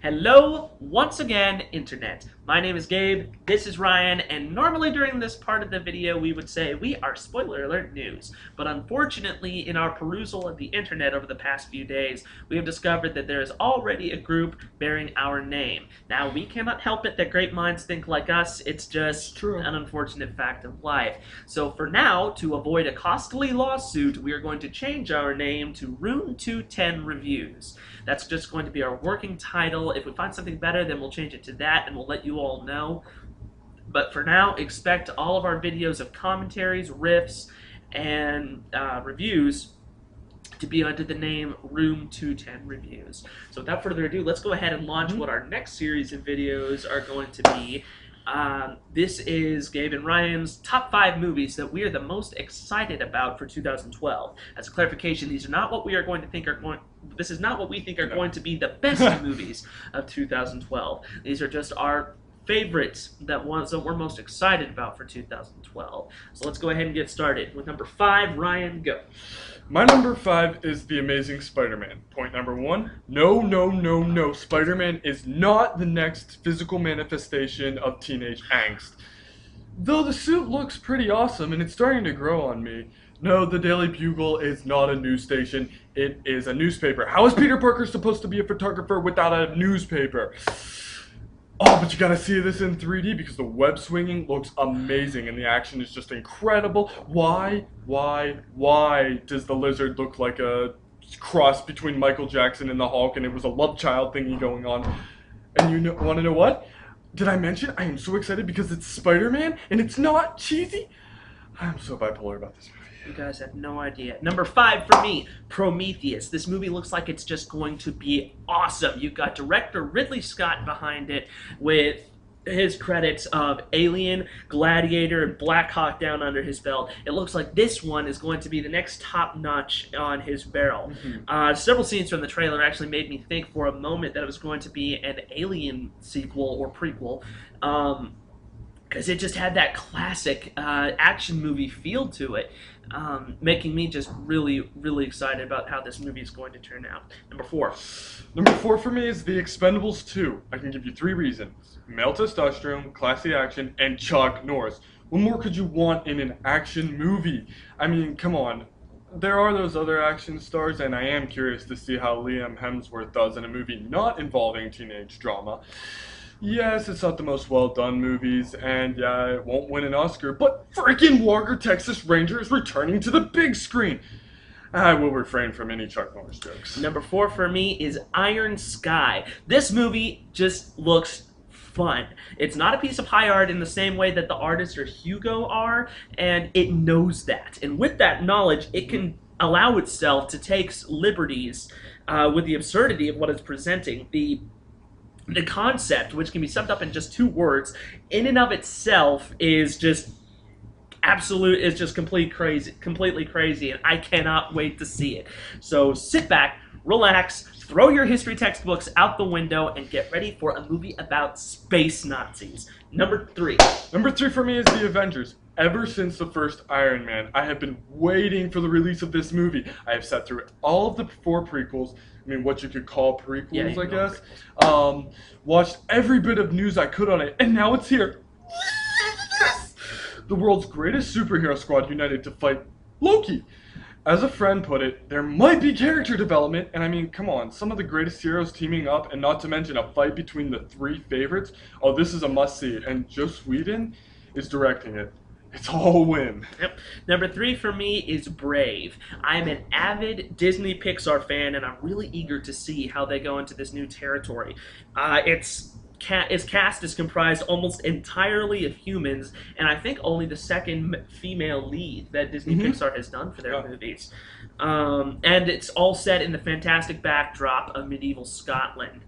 Hello, once again, Internet. My name is Gabe, this is Ryan, and normally during this part of the video we would say we are spoiler alert news. But unfortunately, in our perusal of the Internet over the past few days, we have discovered that there is already a group bearing our name. Now, we cannot help it that great minds think like us, it's just an unfortunate fact of life. So for now, to avoid a costly lawsuit, we are going to change our name to Rune 210 Reviews. That's just going to be our working title. If we find something better, then we'll change it to that, and we'll let you all know. But for now, expect all of our videos of commentaries, riffs, and reviews to be under the name Room 210 Reviews. So without further ado, let's go ahead and launch what our next series of videos are going to be. This is Gabe and Ryan's top 5 movies that we are the most excited about for 2012. As a clarification, these are not what we are going to think are going. This is not what we think are going to be the best movies of 2012. These are just our favorites, that we're most excited about for 2012. So let's go ahead and get started with number 5. Ryan, go. My number 5 is The Amazing Spider-Man. Point number 1, no. Spider-Man is not the next physical manifestation of teenage angst. Though the suit looks pretty awesome and it's starting to grow on me. No, the Daily Bugle is not a news station. It is a newspaper. How is Peter Parker supposed to be a photographer without a newspaper? Oh, but you gotta see this in 3D because the web swinging looks amazing and the action is just incredible. Why does the Lizard look like a cross between Michael Jackson and the Hulk and it was a love child thingy going on? And you wanna know what? Did I mention I am so excited because it's Spider-Man and it's not cheesy? I'm so bipolar about this movie. You guys have no idea. Number 5 for me, Prometheus. This movie looks like it's just going to be awesome. You've got director Ridley Scott behind it with his credits of Alien, Gladiator, and Black Hawk Down under his belt. It looks like this one is going to be the next top notch on his barrel. Several scenes from the trailer actually made me think for a moment that it was going to be an Alien sequel or prequel. Because it just had that classic action movie feel to it, making me just really excited about how this movie is going to turn out. Number 4. Number 4 for me is The Expendables 2. I can give you 3 reasons. Male testosterone, classy action, and Chuck Norris. What more could you want in an action movie? I mean, come on. There are those other action stars, and I am curious to see how Liam Hemsworth does in a movie not involving teenage drama. Yes, it's not the most well-done movies, and yeah, it won't win an Oscar, but freaking Walker, Texas Ranger is returning to the big screen. I will refrain from any Chuck Norris jokes. Number 4 for me is Iron Sky. This movie just looks fun. It's not a piece of high art in the same way that the artists or Hugo are, and it knows that. And with that knowledge, it can allow itself to take liberties with the absurdity of what it's presenting. The concept, which can be summed up in just 2 words, in and of itself is just completely crazy, and I cannot wait to see it. So sit back, relax, throw your history textbooks out the window, and get ready for a movie about space Nazis. Number 3. Number 3 for me is The Avengers. Ever since the first Iron Man, I have been waiting for the release of this movie. I have sat through all of the 4 prequels, I mean, what you could call prequels, I guess. Watched every bit of news I could on it, and now it's here. Yes! The world's greatest superhero squad united to fight Loki. As a friend put it, there might be character development, and I mean, come on, some of the greatest heroes teaming up, and not to mention a fight between the 3 favorites. Oh, this is a must-see, and Joss Whedon is directing it. It's all a win. Yep. Number 3 for me is Brave. I'm an avid Disney Pixar fan, and I'm really eager to see how they go into this new territory. Its cast is comprised almost entirely of humans, and I think only the second female lead that Disney Pixar has done for their movies. And it's all set in the fantastic backdrop of medieval Scotland.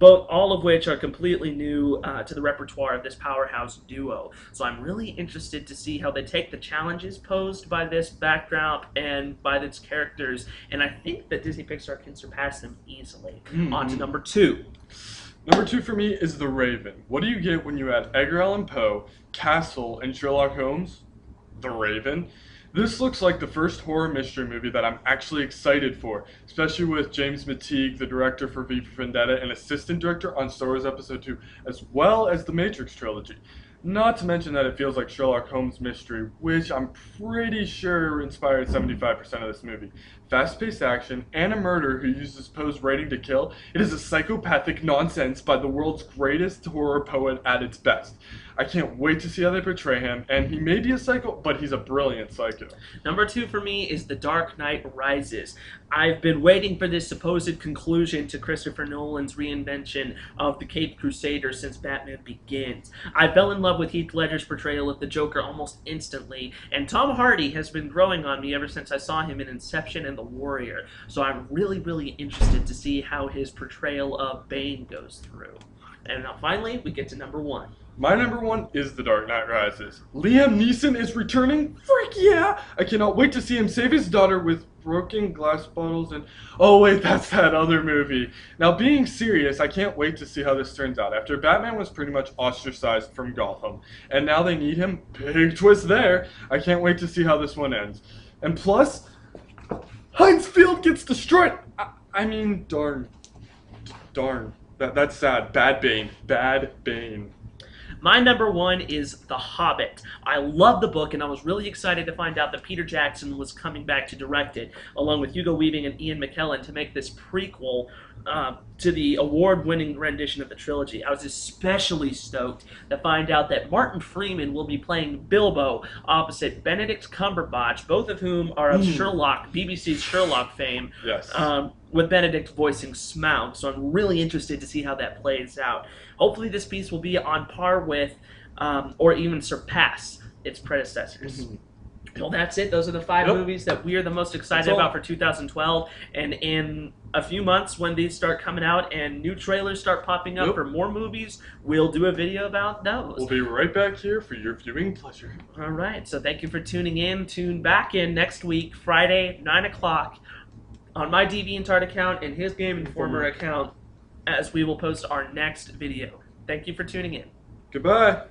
All of which are completely new to the repertoire of this powerhouse duo. So I'm really interested to see how they take the challenges posed by this backdrop and by its characters, and I think that Disney Pixar can surpass them easily. On to number 2. Number 2 for me is The Raven. What do you get when you add Edgar Allan Poe, Castle, and Sherlock Holmes? The Raven. This looks like the first horror mystery movie that I'm actually excited for, especially with James McTeague, the director for V for Vendetta and assistant director on Star Wars Episode 2, as well as the Matrix trilogy. Not to mention that it feels like Sherlock Holmes mystery, which I'm pretty sure inspired 75% of this movie. Fast-paced action and a murderer who uses Poe's writing to kill. It is a psychopathic nonsense by the world's greatest horror poet at its best. I can't wait to see how they portray him, and he may be a psycho, but he's a brilliant psycho. Number 2 for me is The Dark Knight Rises. I've been waiting for this supposed conclusion to Christopher Nolan's reinvention of the Caped Crusader since Batman Begins. I fell in love with Heath Ledger's portrayal of the Joker almost instantly, and Tom Hardy has been growing on me ever since I saw him in Inception and The Warrior, so I'm really interested to see how his portrayal of Bane goes through. And now finally, we get to number 1. My number 1 is The Dark Knight Rises. Liam Neeson is returning? Frick yeah! I cannot wait to see him save his daughter with broken glass bottles and... Oh wait, that's that other movie. Now being serious, I can't wait to see how this turns out. After Batman was pretty much ostracized from Gotham, and now they need him, big twist there. I can't wait to see how this one ends. And plus, Heinz Field gets destroyed! I mean, darn. That's sad. Bad Bane. My number 1 is The Hobbit. I love the book, and I was really excited to find out that Peter Jackson was coming back to direct it, along with Hugo Weaving and Ian McKellen, to make this prequel to the award-winning rendition of the trilogy. I was especially stoked to find out that Martin Freeman will be playing Bilbo opposite Benedict Cumberbatch, both of whom are of Sherlock, BBC's Sherlock fame. Yes. With Benedict voicing Smaug, so I'm really interested to see how that plays out. Hopefully this piece will be on par with, or even surpass, its predecessors. Well, that's it. Those are the 5 movies that we are the most excited about for 2012. And in a few months, when these start coming out and new trailers start popping up for more movies, we'll do a video about those. We'll be right back here for your viewing pleasure. All right. So thank you for tuning in. Tune back in next week, Friday, 9 o'clock, on my DeviantArt account and his Game Informer account, as we will post our next video. Thank you for tuning in. Goodbye.